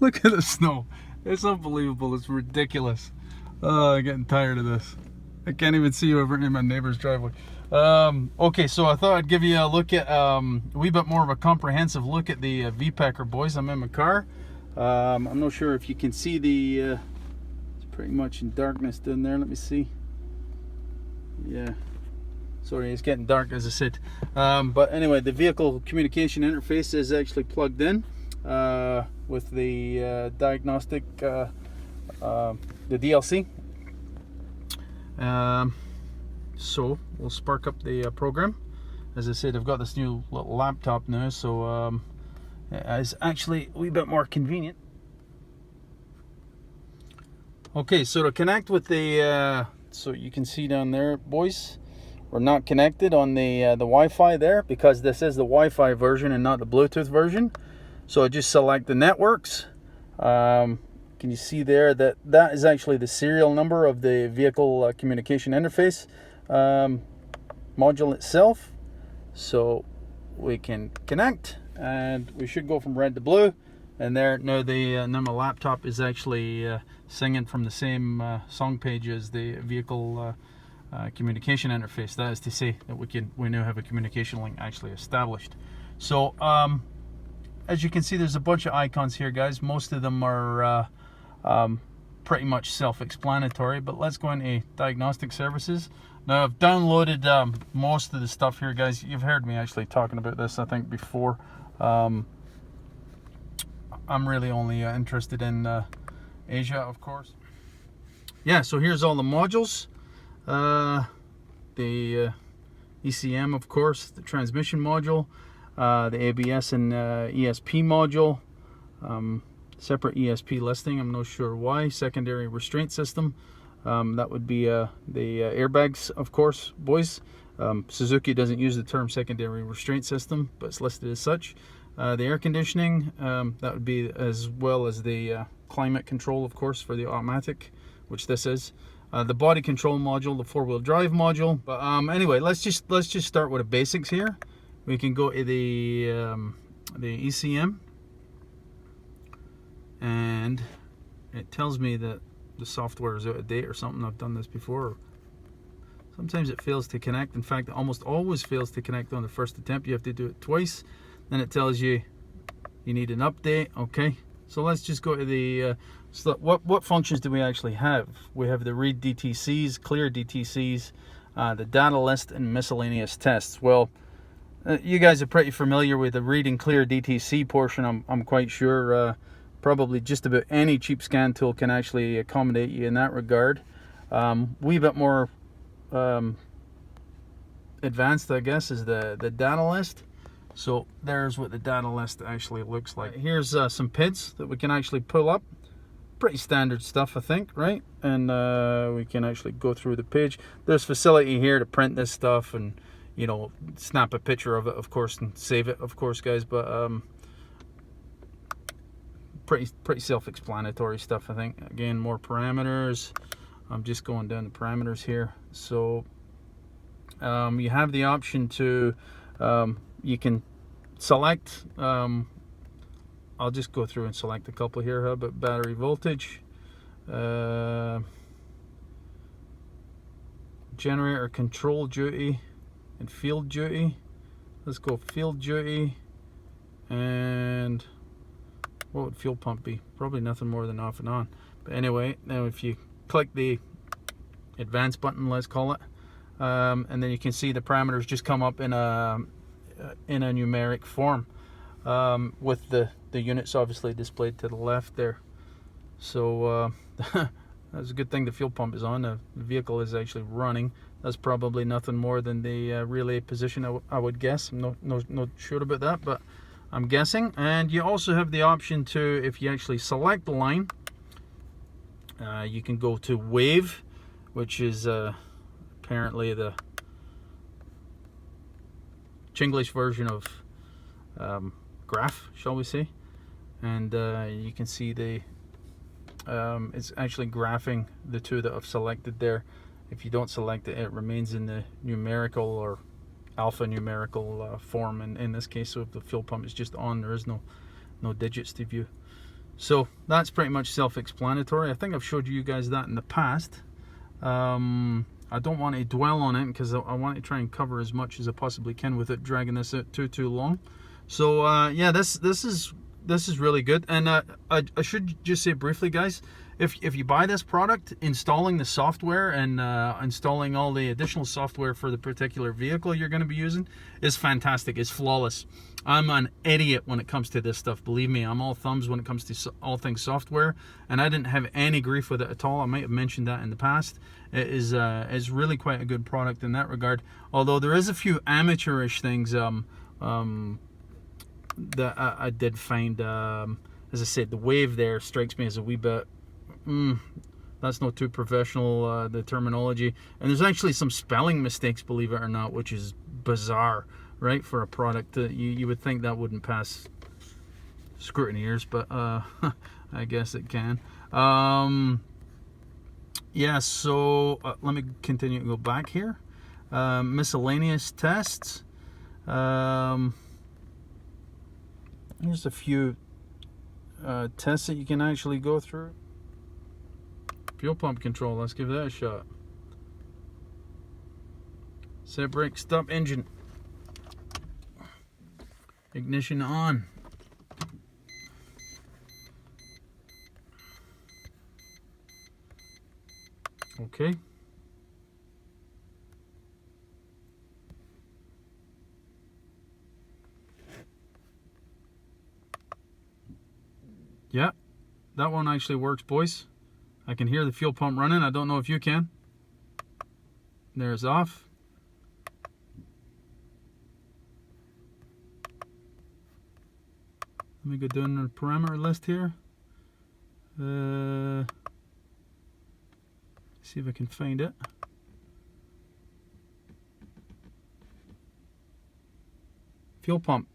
Look at the snow. It's unbelievable. It's ridiculous. I'm getting tired of this. I can't even see you over in my neighbor's driveway. Okay, so I thought I'd give you a look at a wee bit more of a comprehensive look at the Vpecker, boys. I'm in my car. I'm not sure if you can see the it's pretty much in darkness down there. Let me see. Yeah, sorry, it's getting dark, as I said. But anyway, the vehicle communication interface is actually plugged in with the diagnostic, the DLC. So we'll spark up the program. As I said, I've got this new little laptop now, so it's actually a wee bit more convenient. Okay, so to connect with the so you can see down there, boys, we're not connected on the Wi-Fi there, because this is the Wi-Fi version and not the Bluetooth version. So I just select the networks. Can you see there that that is actually the serial number of the vehicle communication interface module itself? So we can connect, and we should go from red to blue. And there, now now my laptop is actually singing from the same song page as the vehicle communication interface. That is to say that we now have a communication link actually established. So as you can see, there's a bunch of icons here, guys. Most of them are pretty much self-explanatory, but let's go into diagnostic services. Now, I've downloaded most of the stuff here, guys. You've heard me actually talking about this, I think, before. I'm really only interested in Asia, of course. Yeah, so here's all the modules. The ECM, of course, the transmission module, the ABS and ESP module, separate ESP listing, I'm not sure why, secondary restraint system, that would be the airbags, of course, boys. Suzuki doesn't use the term secondary restraint system, but it's listed as such. The air conditioning, that would be, as well as the climate control, of course, for the automatic, which this is. The body control module, the four-wheel drive module. But anyway, let's just start with the basics here. We can go to the ECM, and it tells me that the software is out of date or something. I've done this before. Sometimes it fails to connect. In fact, it almost always fails to connect on the first attempt. You have to do it twice. Then it tells you you need an update. Okay, so let's just go to the so what functions do we actually have? We have the read DTCs, clear DTCs, the data list, and miscellaneous tests. Well, you guys are pretty familiar with the read and clear DTC portion. I'm quite sure probably just about any cheap scan tool can actually accommodate you in that regard. Wee bit more advanced, I guess, is the data list. So there's what the data list actually looks like. Here's some PIDs that we can actually pull up. Pretty standard stuff, I think, right? And we can actually go through the page. There's facility here to print this stuff and, you know, snap a picture of it, of course, and save it, of course, guys. But pretty self-explanatory stuff, I think. Again, more parameters. I'm just going down the parameters here. So you have the option to you can select, I'll just go through and select a couple here. How about battery voltage, generator control duty, and field duty. Let's go field duty. And what would fuel pump be? Probably nothing more than off and on. But anyway, now if you click the advanced button, let's call it, and then you can see the parameters just come up in a numeric form, with the units obviously displayed to the left there. So that's a good thing the fuel pump is on. The vehicle is actually running. That's probably nothing more than the relay position, I would guess. I'm not sure about that, but I'm guessing. And you also have the option to, if you actually select the line, you can go to wave, which is apparently the Chinglish version of graph, shall we say. And you can see the it's actually graphing the two that I've selected there. If you don't select it, it remains in the numerical or alphanumerical form, and in this case, so if the fuel pump is just on, there is no digits to view. So that's pretty much self-explanatory. I think I've showed you guys that in the past. I don't want to dwell on it because I want to try and cover as much as I possibly can without dragging this out too long. So yeah, this is really good. And I should just say briefly, guys, if you buy this product, installing the software and installing all the additional software for the particular vehicle you're going to be using is fantastic. It's flawless. I'm an idiot when it comes to this stuff. Believe me, I'm all thumbs when it comes to all things software, and I didn't have any grief with it at all. I might have mentioned that in the past. It is really quite a good product in that regard. Although there is a few amateurish things that I did find. As I said, the wave there strikes me as a wee bit. That's not too professional, the terminology. And there's actually some spelling mistakes, believe it or not, which is bizarre, right? For a product that you would think that wouldn't pass scrutineers, but I guess it can. Yeah, so let me continue to go back here. Miscellaneous tests. Here's a few tests that you can actually go through. Fuel pump control, let's give that a shot. Set brake, stop engine. Ignition on. Okay. Yeah, that one actually works, boys. I can hear the fuel pump running. I don't know if you can. There's off. Let me go down the parameter list here. See if I can find it. Fuel pump.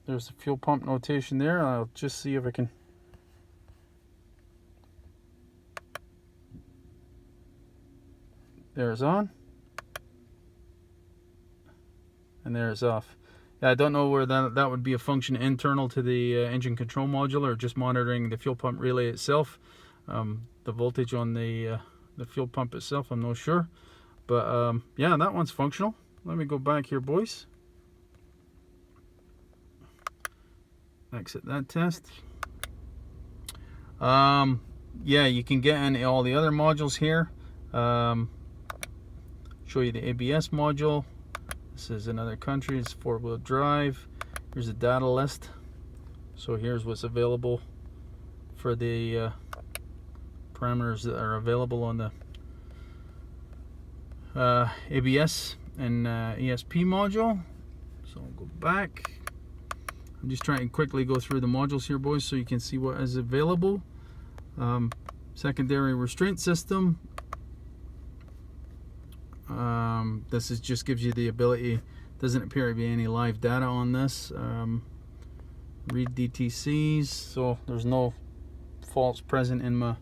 There's the fuel pump notation there. I'll just see if I can. There's on. And there's off. Yeah, I don't know where that would be a function internal to the engine control module or just monitoring the fuel pump relay itself. The voltage on the fuel pump itself, I'm not sure. But yeah, that one's functional. Let me go back here, boys. Exit that test. Yeah, you can get into all the other modules here. Show you the ABS module. This is another country. It's 4-wheel drive. Here's a data list. So here's what's available for the parameters that are available on the ABS and ESP module. So I'll go back. I'm just trying to quickly go through the modules here, boys, so you can see what is available. Secondary restraint system. This is just gives you the ability. Doesn't appear to be any live data on this. Read DTCs, so there's no faults present in my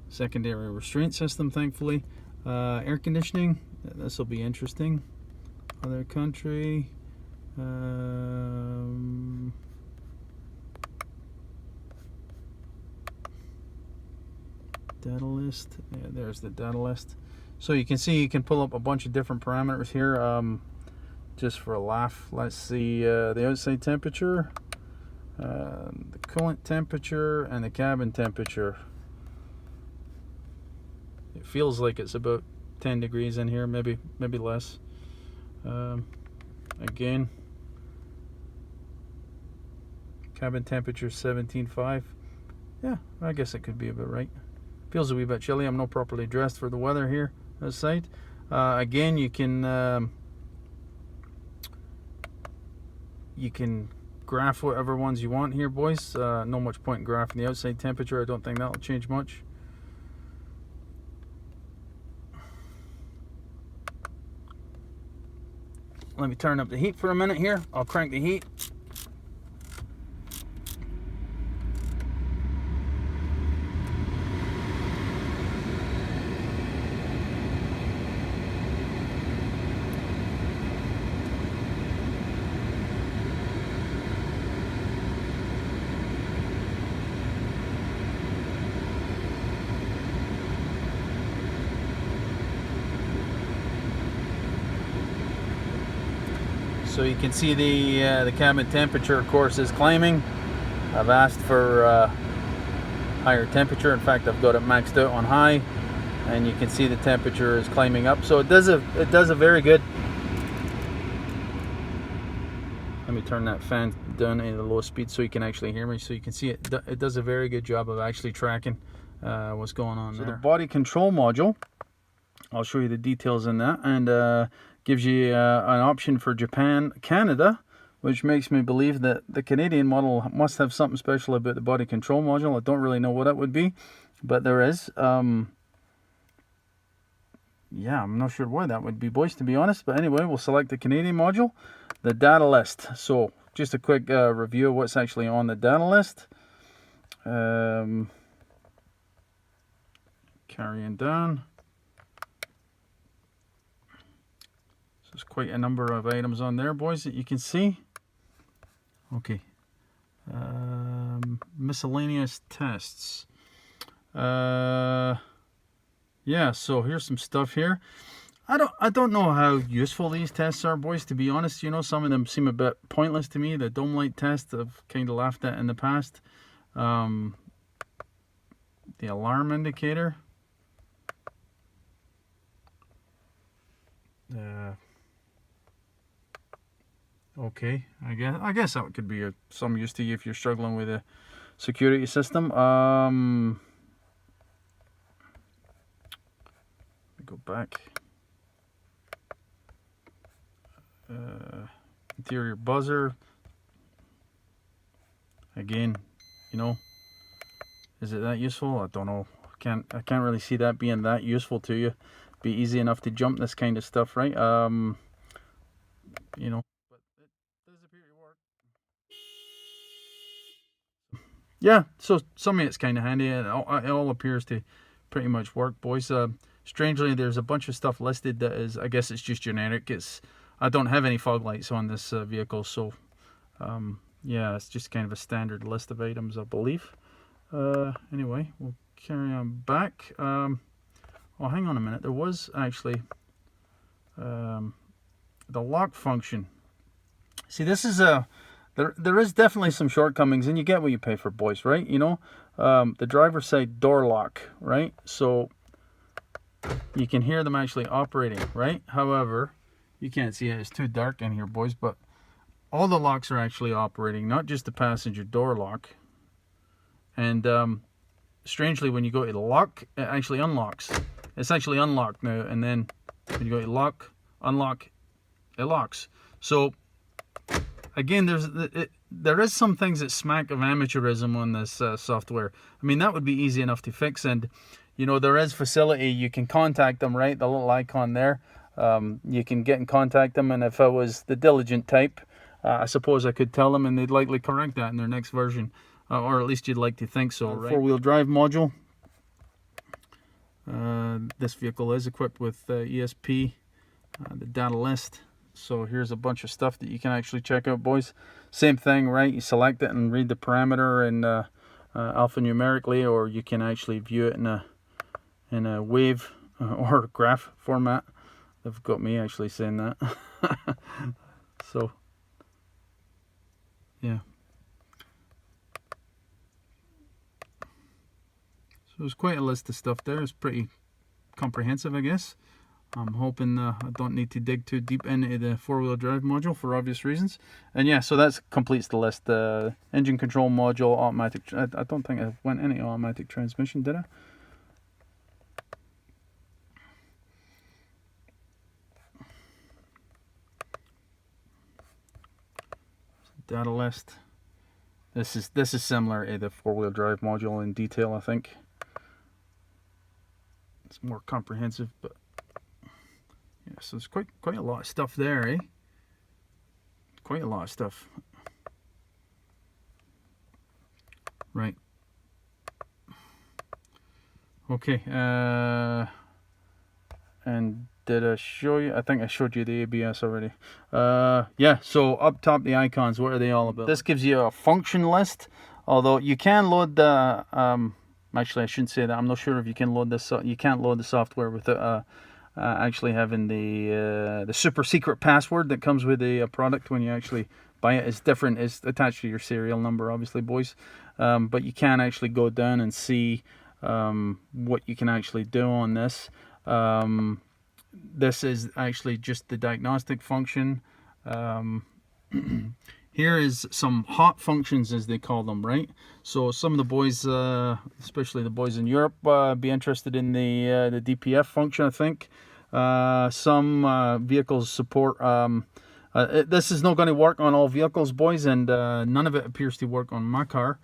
secondary restraint system, thankfully. Air conditioning. This will be interesting. Other country. Data list. Yeah, there's the data list. So you can see you can pull up a bunch of different parameters here. Just for a laugh, let's see the outside temperature, the coolant temperature, and the cabin temperature. It feels like it's about 10 degrees in here, maybe less. Again, cabin temperature 17.5. Yeah, I guess it could be about right. Feels a wee bit chilly. I'm not properly dressed for the weather here outside. Again, you can graph whatever ones you want here, boys. No much point in graphing the outside temperature. I don't think that'll change much. Let me turn up the heat for a minute here. I'll crank the heat. So you can see the cabin temperature, of course, is climbing. I've asked for higher temperature. In fact, I've got it maxed out on high, and you can see the temperature is climbing up. So it does a very good. Let me turn that fan down to the lowest speed so you can actually hear me. So you can see it does a very good job of actually tracking what's going on there. So the body control module, I'll show you the details in that, and gives you an option for Japan, Canada, which makes me believe that the Canadian model must have something special about the body control module. I don't really know what it would be, but there is. Yeah, I'm not sure why that would be, boys, to be honest. But anyway, we'll select the Canadian module, the data list. So just a quick review of what's actually on the data list. Carrying down. So there's quite a number of items on there, boys, that you can see. Okay. Miscellaneous tests. Yeah, so here's some stuff here. I don't know how useful these tests are, boys, to be honest. You know, some of them seem a bit pointless to me. The dome light test I've kind of laughed at in the past. The alarm indicator. Okay, I guess that could be some use to you if you're struggling with a security system. Let me go back. Interior buzzer. Again, you know, is it that useful? I don't know. I can't really see that being that useful to you. Be easy enough to jump this kind of stuff, right? You know, but it does appear to work. Yeah, so some of it's kind of handy, and it all appears to pretty much work, boys. Strangely, there's a bunch of stuff listed that is, I guess it's just generic. I don't have any fog lights on this vehicle, so yeah, it's just kind of a standard list of items, I believe. Anyway, we'll carry on back. Oh, hang on a minute. There was actually the lock function. See, this is there is definitely some shortcomings, and you get what you pay for, boys, right? You know, the driver's side door lock, right? So you can hear them actually operating, right? However, you can't see it. It's too dark in here, boys, but all the locks are actually operating, not just the passenger door lock. And strangely, when you go to the lock, it actually unlocks. It's actually unlocked now, and then when you go to lock, unlock, it locks. So again, there is some things that smack of amateurism on this software. I mean, that would be easy enough to fix, and you know, there is facility. You can contact them, right? The little icon there. You can get in contact them, and if I was the diligent type, I suppose I could tell them, and they'd likely correct that in their next version, or at least you'd like to think so, right? Four-wheel drive module. This vehicle is equipped with ESP, the data list. So here's a bunch of stuff that you can actually check out, boys. Same thing, right? You select it and read the parameter in alphanumerically, or you can actually view it in a wave or graph format. They've got me actually saying that. So yeah. So there's quite a list of stuff there. It's pretty comprehensive, I guess. I'm hoping I don't need to dig too deep into the four-wheel drive module for obvious reasons. And yeah, so that completes the list. Engine control module, automatic. I don't think I went any automatic transmission, did I? Data list. This is similar to the four-wheel drive module in detail, I think. It's more comprehensive, but yeah, so there's quite a lot of stuff there, eh? Quite a lot of stuff. Right. Okay. And did I show you? I think I showed you the ABS already. Yeah, so up top the icons, what are they all about? This gives you a function list, although you can load the actually I shouldn't say that. I'm not sure if you can load this. You can't load the software without actually having the super secret password that comes with the product when you actually buy it is different. It's attached to your serial number, obviously, boys. But you can actually go down and see what you can actually do on this. This is actually just the diagnostic function. Here is some hot functions, as they call them, right? So some of the boys, especially the boys in Europe, be interested in the DPF function, I think. Some vehicles support... this is not going to work on all vehicles, boys, and none of it appears to work on my car.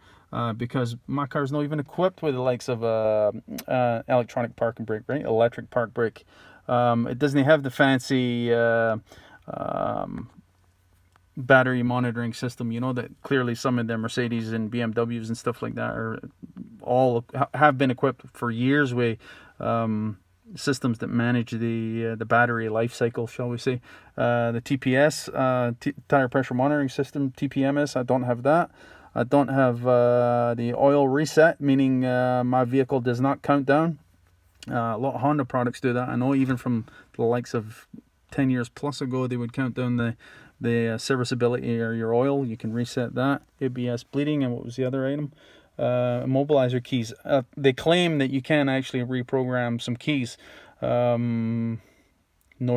Because my car is not even equipped with the likes of electronic park and brake, right? Electric park brake. It doesn't have the fancy battery monitoring system, you know, that clearly some of the Mercedes and BMWs and stuff like that are all have been equipped for years with systems that manage the battery life cycle, shall we say. The TPS, tire pressure monitoring system, TPMS, I don't have that. I don't have the oil reset, meaning my vehicle does not count down. A lot of Honda products do that. I know even from the likes of 10 years plus ago, they would count down the serviceability or your oil. You can reset that. ABS bleeding, and what was the other item? Immobilizer keys. They claim that you can actually reprogram some keys. Not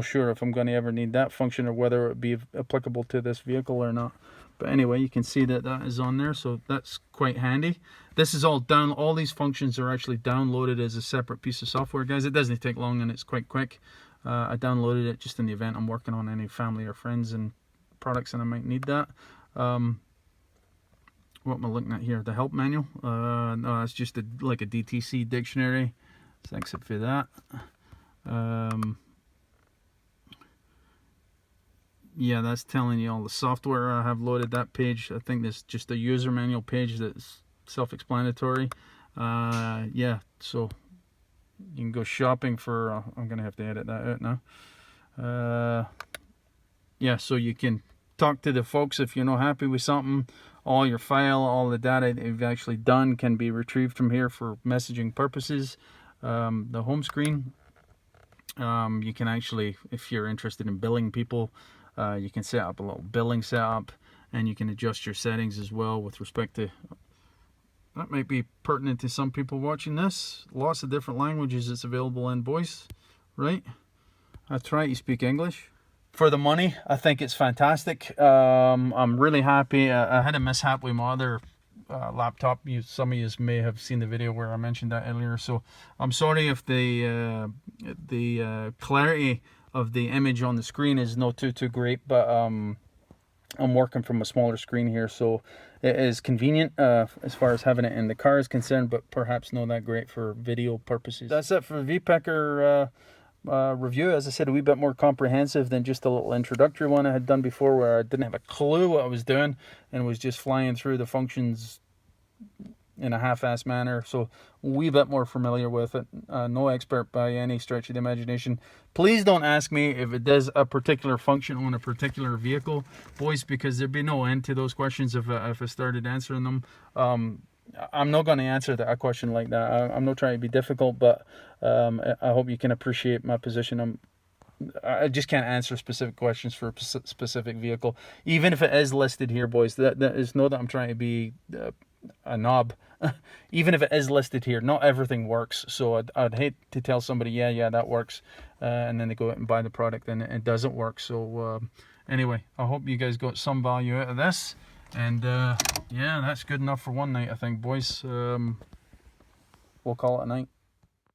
sure if I'm going to ever need that function or whether it would be applicable to this vehicle or not. But anyway, you can see that that is on there, so that's quite handy. This is all down. All these functions are actually downloaded as a separate piece of software, guys. It doesn't take long and it's quite quick. I downloaded it just in the event I'm working on any family or friends and products and I might need that. What am I looking at here? The help manual? No, it's just like a DTC dictionary. Let's exit for that. Yeah, that's telling you all the software I have loaded. That page, I think there's just a user manual page that's self-explanatory. Yeah, so you can go shopping for, I'm gonna have to edit that out now. Yeah, so you can talk to the folks if you're not happy with something. All your file, all the data that you've actually done can be retrieved from here for messaging purposes. The home screen, you can actually, if you're interested in billing people, you can set up a little billing setup, and you can adjust your settings as well with respect to, that might be pertinent to some people watching this. Lots of different languages it's available in, boys, right? That's right, you speak English. For the money, I think it's fantastic. I'm really happy. I had a mishap with my other laptop. Some of you may have seen the video where I mentioned that earlier, so I'm sorry if the clarity of the image on the screen is not too great, but I'm working from a smaller screen here, so it is convenient as far as having it in the car is concerned, but perhaps not that great for video purposes. That's it for Vpecker review. As I said, a wee bit more comprehensive than just a little introductory one I had done before, where I didn't have a clue what I was doing and was just flying through the functions in a half-assed manner, so a wee bit more familiar with it. No expert by any stretch of the imagination. Please don't ask me if it does a particular function on a particular vehicle, boys, because there'd be no end to those questions if I started answering them. I'm not going to answer a question like that. I'm not trying to be difficult, but I hope you can appreciate my position. I just can't answer specific questions for a specific vehicle, even if it is listed here, boys. That is not that I'm trying to be a knob. Even if it is listed here, not everything works. So I'd hate to tell somebody, yeah, that works, and then they go out and buy the product and it doesn't work. So anyway, I hope you guys got some value out of this. And yeah, that's good enough for one night, I think, boys. We'll call it a night.